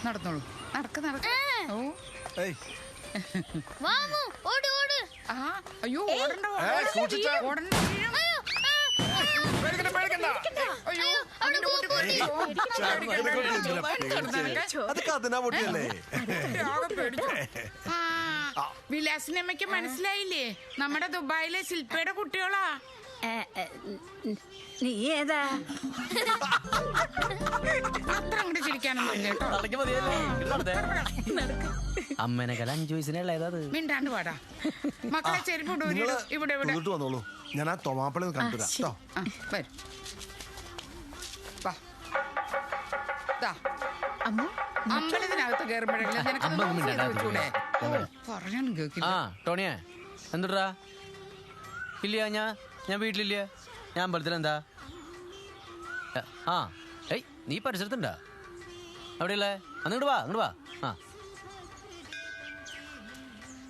നടന്നോളൂ. നടക്ക് നടക്ക്. ഓ ആ അയ്യോ ഓടണ്ട ഓടണ്ട. വിലാസിനമ്മയ്ക്ക് മനസ്സിലായില്ലേ? നമ്മുടെ ദുബായിലെ ശില്പയുടെ കുട്ടികളാ. നീ ഏതാ? അത്ര അങ്ങോട്ട് ചിരിക്കാനൊന്നും കേട്ടോ. അമ്മേനെക്കാൾ 5 വയസ്സിനുള്ള ഏതാത്? മിണ്ടാണ്ട് പാടാ മക്കളെ. ചെരുപ്പ് ഇവിടെ ഇവിടെ വന്നോളൂ. ഞാൻ ആ തൊമാപ്പളി കണ്ടുവരാം. വരും. അമ്പലത്തിനകത്ത് കയറുമ്പോഴെങ്കിലും പറയാനും കേൾക്കില്ല. ടോണിയെ എന്തുടാ? ഇല്ല ഞാൻ വീട്ടിലില്ല. ഞാൻ അമ്പലത്തിൽ എന്താ? ഏയ് നീ പരിസരത്തുണ്ടാ? അവിടെയല്ലേ? അങ്ങോട്ട് വാ അങ്ങോട്ട് വാ.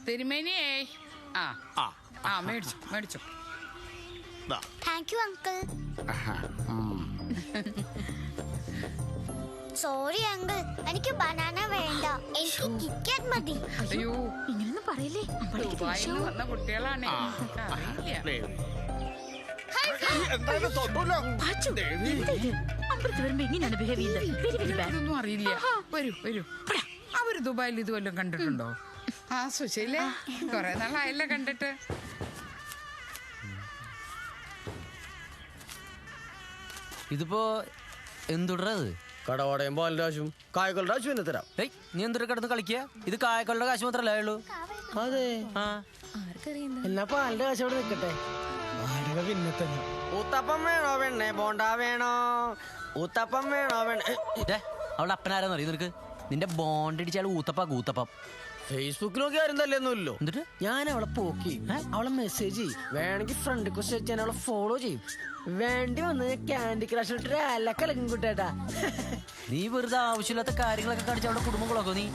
തിരുമേനിയേ മേടിച്ചു മേടിച്ചു. Thank you uncle. Sorry uncle, എനിക്ക് ബനാന വേണ്ട, എനിക്ക് കിറ്റ്കാറ്റ് മതി. അയ്യോ ഇങ്ങനൊന്നും പറയില്ലേ. ദുബായിൽ വന്ന കുട്ടികളാണ്. ഇതൊന്നും അറിയില്ല. വരൂ വരൂ. അവര് ദുബായിൽ ഇത് വല്ലതും കണ്ടിട്ടുണ്ടോ? സുശീലേ കൊറേ നാളായല്ലേ കണ്ടിട്ട്. ഇതിപ്പോ എന്തുടത്? കടവടയും പാലിന്റെ കാശും കായകളുടെ കാശും എന്നെ തരാം. ഏയ് നീ എന്തൊരു കിടന്ന് കളിക്കുക? ഇത് കായകളുടെ കാശ് മാത്രല്ലേ ഉള്ളൂ. അതെ എന്നാ പാലിന്റെ കാശ് അവിടെ നിൽക്കട്ടെ. പിന്നെ തന്നെ ഊത്തപ്പം വേണോ പെണ്ണെ? ബോണ്ട വേണോ? ഊത്തപ്പം വേണോ പെണ്ണെ? അവളുടെ അപ്പനാരെന്ന് അറിയും നിനക്ക്? നിന്റെ ബോണ്ട് അടിച്ചാൽ ഊത്തപ്പം. ഫേസ്ബുക്കിൽ നോക്കി ആരും തല്ലേന്നുമല്ലോ. എന്നിട്ട് ഞാൻ അവളെ പോക്കി അവളെ മെസ്സേജ് ചെയ്യും. വേണമെങ്കിൽ ഫ്രണ്ട് റിക്വസ്റ്റ് അയച്ചാൽ അവളെ ഫോളോ ചെയ്യും. വേണ്ടി വന്ന് ക്യാൻഡി ക്രഷ് ഇട്ടിട്ട് അലക്കലക്കും കുട്ടേട്ടാ. നീ വെറുതെ ആവശ്യമില്ലാത്ത കാര്യങ്ങളൊക്കെ കാണിച്ച അവളുടെ കുടുംബം കുളക്കോ നീ?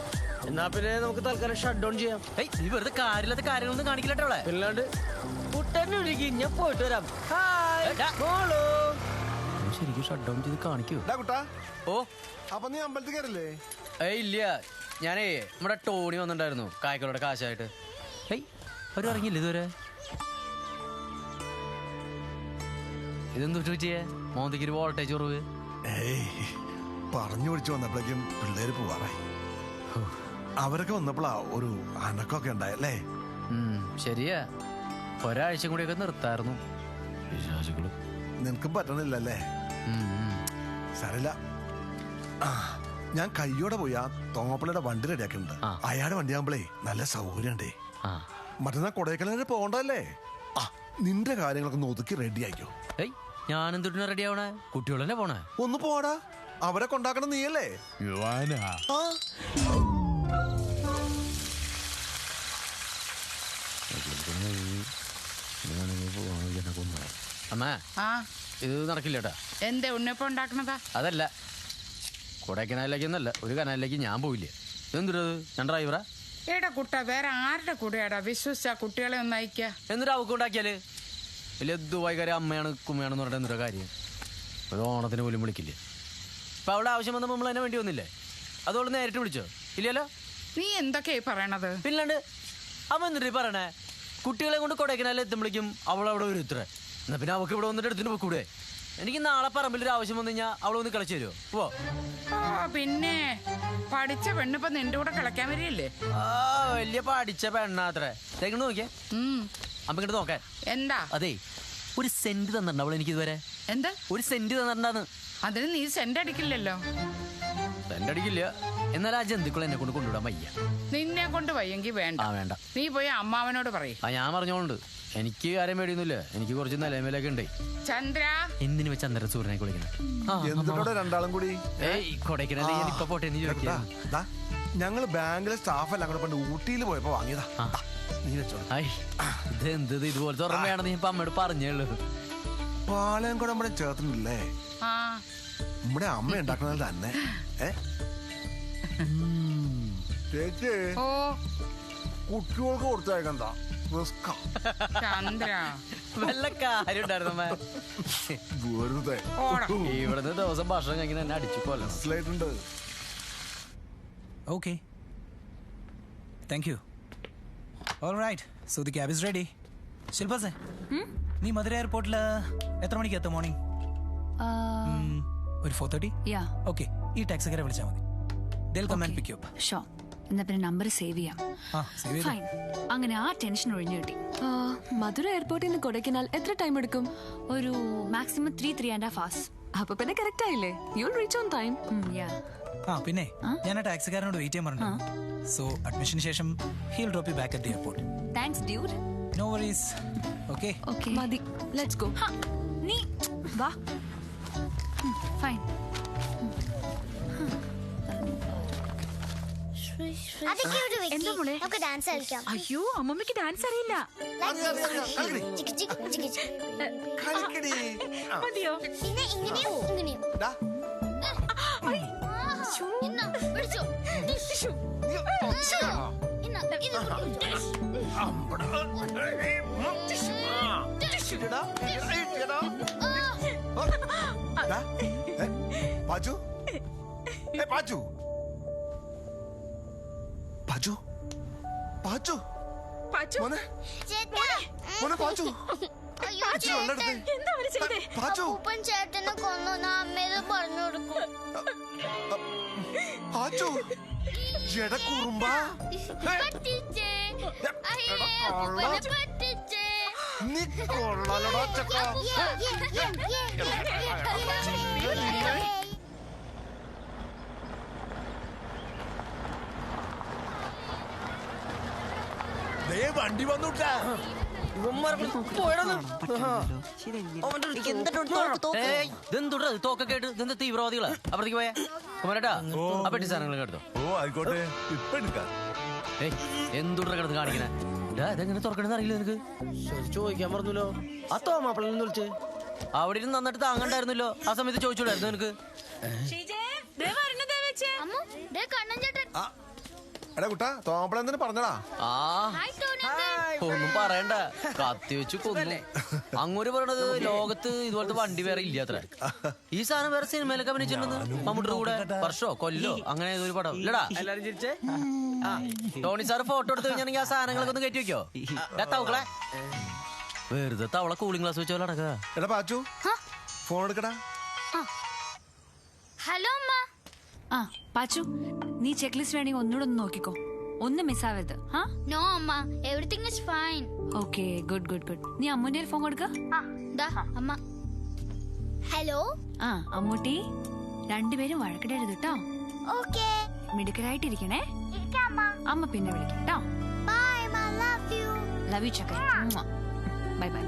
എന്നാ പിന്നെ നമുക്ക് തൽക്കാലം ഷട്ട് ഡൗൺ ചെയ്യാം. നീ വെറുതെ കാര്യമില്ലാത്ത കാര്യങ്ങളൊന്നും കാണിക്കില്ലട്ടോ അവളെ. അല്ലാണ്ട് കുട്ടനെ ഒഴുകി ഞാൻ പോയിട്ട് വരാം. ശരിക്കും ഷട്ട് ഡൗൺ ചെയ്ത് കാണിക്കൂ. ഓ അപ്പൊ നീ അമ്പലത്തിൽ കയറില്ലേ? ഇല്ല, ഞാനേ നമ്മുടെ ടോണി വന്നിട്ടുണ്ടായിരുന്നു കായ്ക്കളുടെ കാശായിട്ട്. അവര് ഇറങ്ങിയില്ല ഇതുവരെ. ഇതെന്തു പറ്റിയേ? മോന്തിക്ക് ഒരു വോൾട്ടേജ് കുറവ്. പറഞ്ഞു പിടിച്ചു വന്നപ്പോഴേക്കും പിള്ളേര് പോവാറായി. അവരൊക്കെ വന്നപ്പോഴാ ഒരു അനക്കൊക്കെ ഉണ്ടായല്ലേ? ശരിയാ, ഒരാഴ്ച കൂടിയൊക്കെ നിർത്തായിരുന്നു. വിശ്വാസികള് നിനക്കും പറ്റണില്ലല്ലേ? സാരമില്ല, ഞാൻ കയ്യോടെ പോയി ആ തോമപ്പള്ളിയുടെ വണ്ടി റെഡിയാക്കിണ്ട്. അയാളുടെ വണ്ടി ആകുമ്പോഴേ നല്ല സൗകര്യണ്ടേ. മറ്റന്നാ കൊടൈക്കനാലിൽ പോകണ്ടല്ലേ? നിന്റെ കാര്യങ്ങളൊക്കെ ഒന്ന് ഒതുക്കി റെഡി ആയിക്കോ. ഞാനെന്തുട്ടിനാ റെഡി ആവണേ? കുട്ടികളെന്നെ പോണേ. ഒന്ന് പോടാ, അവരെ കൊണ്ടാക്കണം നീയല്ലേ? അമ്മ ഇത് നടക്കില്ലേട്ടാ. എന്തേ ഉണ്ണിയപ്പം ഉണ്ടാക്കണതാ? അതല്ല, കൊടൈക്കനാലിലേക്കൊന്നല്ല, ഒരു കനാലിലേക്ക് ഞാൻ പോയില്ലേ. എന്തിട്ടത്? ഞാൻ ഡ്രൈവറാ. ഏടാ കുട്ട, വേറെ ആരുടെ കൂടെയാടാ വിശ്വസിച്ചാ കുട്ടികളെ ഒന്ന് അയക്കുക? എന്നിട്ട് അവക്ക് ഉണ്ടാക്കിയാല് വലിയ ദുബായിക്കാരെ അമ്മയാണ് കുമ്മയാണെന്ന് പറഞ്ഞിട്ട് എന്തൊരു കാര്യം? ഒരു ഓണത്തിന് പോലും വിളിക്കില്ലേ. ഇപ്പൊ അവളുടെ ആവശ്യം വന്നപ്പോൾ നമ്മൾ തന്നെ വേണ്ടി വന്നില്ലേ? അതോട് നേരിട്ട് വിളിച്ചോ? ഇല്ലല്ലോ. നീ എന്തൊക്കെയായി പറയണത്? പിന്നണ്ട് അവ എന്നിട്ട് പറയണേ, കുട്ടികളെ കൊണ്ട് കൊടൈക്കനാലിൽ എത്തുമ്പോഴേക്കും അവളവിടെ ഒരു ഇത്ര. എന്നാ പിന്നെ അവൾക്ക് ഇവിടെ വന്നിട്ട് എടുത്തിട്ട് പോക്കൂടെ? എനിക്ക് നാളെ പറമ്പിലൊരു ആവശ്യം വന്നു കഴിഞ്ഞാൽ അവൾ വന്ന് കളിച്ചു തരുമോ? പോ. പിന്നെ പഠിച്ച പെണ്ണിപ്പോ നിന്റെ കൂടെ കളിക്കാൻ വരികയല്ലേ? വലിയ പഠിച്ച പെണ്ണാത്രേ. തേക്കണ് നോക്കിയേ അമ്മ ഇങ്ങോട്ട് നോക്കാൻ. എന്താ? അതെ, ഒരു സെന്റ് തന്നിട്ടുണ്ട് അവൾ എനിക്ക് ഇതുവരെ. എന്താ? ഒരു സെന്റ് തന്നിട്ടുണ്ടാന്ന്. അതിന് നീ സെന്റ് അടിക്കില്ലല്ലോ. സെന്റ് അടിക്കില്ല, എന്നാൽ ആ ജന്തുക്കൾ എന്നെ കൊണ്ട് കൊണ്ടുവിടാൻ വയ്യ. നിന്നെ കൊണ്ട് വയ്യെങ്കി വേണ്ട. വേണ്ട, നീ പോയി അമ്മാവനോട് പറയും. ഞാൻ പറഞ്ഞോണ്ട്. എനിക്ക് കാര്യം പേടിയൊന്നുമില്ല, എനിക്ക് കുറച്ച് നിലമേലൊക്കെ ഉണ്ട്. ചന്ദ്ര എന്തിനു വെച്ച് ചന്ദ്ര സൂര്യനെ കുളിക്കണം? രണ്ടാളും കൂടി കൊടൈക്കനാലിൽ ഞാൻ ഇപ്പൊ പോട്ടെ എന്ന് ചോദിക്കാം. ഞങ്ങള് ബാങ്കിലെ സ്റ്റാഫെല്ലാം കൂടെ പണ്ട് ഊട്ടിയിൽ പോയപ്പോ വാങ്ങിയതാ. ഇതെന്ത് ഇതുപോലത്തെ ഓർമ്മ വേണമെന്ന് ഞാൻ ഇപ്പൊ അമ്മയോട് പറഞ്ഞേളൂ. പാളയം കൂടെ നമ്മുടെ ചേർത്തില്ലേ? നമ്മുടെ അമ്മ ഉണ്ടാക്കുന്നത് തന്നെ. ചേച്ചി കുട്ടികൾക്ക് കൊടുത്തേക്കണ്ട, ചന്ദ്ര വല്ല കാര്യം ഉണ്ടായിരുന്നു. വെറുതെ ഇവിടുന്ന് ദിവസം ഭക്ഷണം കഴിക്കുന്ന എന്നെ അടിച്ചു കൊല്ലണം. Okay. Thank you. All right. So the cab is ready. Shilpa se. Nee Madurai airport la എത്ര മണിക്ക് എത്തും മോർണിംഗ്? ഒരു 4:30? Yeah. Okay. ഈ ടാക്സിക്കാരെ വിളിച്ചാൽ മതി. They'll come and pick you up. Sure. എന്നാ പിന്നെ നമ്പർ സേവ് ചെയ്യാം. സേവ് ചെയ്തു. ഫൈൻ. അങ്ങനെ ആ ടെൻഷൻ ഒഴിഞ്ഞു കിട്ടി. മധുര എയർപോർട്ടിൽ നിന്ന് കൊടൈക്കനാൽ എത്ര ടൈം എടുക്കും? ഒരു മാക്സിമം 3.5 hours. അപ്പൊ പിന്നെ കറക്റ്റ് ആയില്ലേ? You will reach on time. പിന്നെ ഞാൻ ആ ടാക്സിക്കാരനോട് വെയിറ്റ് ചെയ്യാൻ പറഞ്ഞു. സോ അഡ്മിഷന് ശേഷം he'll drop you back at the airport. Thanks dude. No worries. Okay. Okay. മതി. Let's go. നീ വാ. ഫൈൻ. അതൊക്കെ ഒരു വെക്ക്. എന്താ മോളെ? നമുക്ക് ഡാൻസ് കളിക്കാം. അയ്യോ അമ്മമ്മക്ക് ഡാൻസ് അറിയില്ല. ചിക്ക് ചിക്ക് ചിക്ക് ചിക്ക്. മതിയോ? പിന്നെ ഇങ്ങനെയും ഇങ്ങനെയും. ഇന്നാ, പിടിച്ചോ. ഇന്നാ, ഇത് പാച്ചു പാച്ചു പാച്ചു പാച്ചു മോനെ ചേട്ടാ. മോനെ പാച്ചു അയ്യോ പാച്ചു വെള്ളെടുത്ത് പാച്ചു അപ്പൂപ്പൻ ചേട്ടനെ കൊന്നു. ഞാൻ അമ്മേത് പറഞ്ഞു കൊടുക്കും. പാച്ചു ജടക്കുറുമ്പ പറ്റിച്ചേ. അയ്യേ, അപ്പൂപ്പനെ പറ്റിച്ചേ. നീ കൊള്ളാലടാ ചക്ക. വണ്ടി വന്നുട്ടാ. ഇതെന്തുടാ തോക്കൊക്കെ ആയിട്ട് ഇതെന്താ തീവ്രവാദികളാ? അപ്പുറത്തേക്ക് പോയാ കുമാരേട്ടാ ആ പെട്ടി സാധനങ്ങൾ എടുത്തോ. ഓ ആയിക്കോട്ടെ, ഇപ്പൊ എടുക്കാം. എന്തുടാ കിടന്ന് കാണിക്കണേ? ഇതെങ്ങനെ തുറക്കണെന്ന് അറിയില്ല നിനക്ക്? ചോദിക്കാൻ പറഞ്ഞല്ലോ. ആ തോമാപ്പിളെ വിളിച്ച് അവിടെ ഇരുന്ന് നന്നായിട്ട് താങ്ങണ്ടായിരുന്നല്ലോ. ആ സമയത്ത് ചോദിച്ചൂടായിരുന്നു നിനക്ക്? അമ്മു, ദേ കണ്ണൻ ചേട്ടൻ. എടാ കുട്ടാ, തോമ്പളെന്തിനു പറഞ്ഞടാ? Hi Tony. ഒന്നും പറയണ്ട, കത്തി വെച്ച് കൊന്നു. അങ്ങോട്ട് പറയണത് ലോകത്ത് ഇതുപോലത്തെ വണ്ടി വേറെ ഇല്ല അത്ര. ഈ സാധനം വേറെ സിനിമയിലൊക്കെ അഭിനയിച്ചിട്ടുണ്ടെന്ന്. മമ്മൂട്ടിയുടെ കൂടെ വർഷോ കൊല്ലോ അങ്ങനെ ഏതൊരു പടം ഇല്ലടാ. എല്ലാരും ചിരിച്ചേ. ടോണി സാറ് ഫോട്ടോ എടുത്ത് കഴിഞ്ഞാണെങ്കിൽ ആ സാധനങ്ങളൊക്കെ ഒന്ന് കയറ്റി വെക്കോ. തവളെ വെറുതെ തവള കൂളിംഗ് ഗ്ലാസ് വെച്ചോ നടക്കുക. എടാ പാച്ചു, ഫോൺ എടുക്കടാ. ഹലോ അമ്മ. പാച്ചു, നീ ചെക്ക് ലിസ്റ്റ് വേണമെങ്കിൽ ഒന്നുകൂടെ ഒന്ന് നോക്കിക്കോ. ഒന്നും മിസ്സാവരുത്. നോ അമ്മ, everything is fine. Okay, good good good. നീ അമ്മൂന്റെ ഫോൺ കൊടുക്ക. അമ്മ. ഹലോ. അമ്മൂട്ടി, രണ്ടുപേരും വഴക്കിടരുത് കേട്ടോ. ഓക്കേ. മിടുക്കരായിട്ടിരിക്കണേ. അമ്മ പിന്നെ വിളിക്കാം കേട്ടോ. Bye, I love you. Love you ചക്കര. Bye by.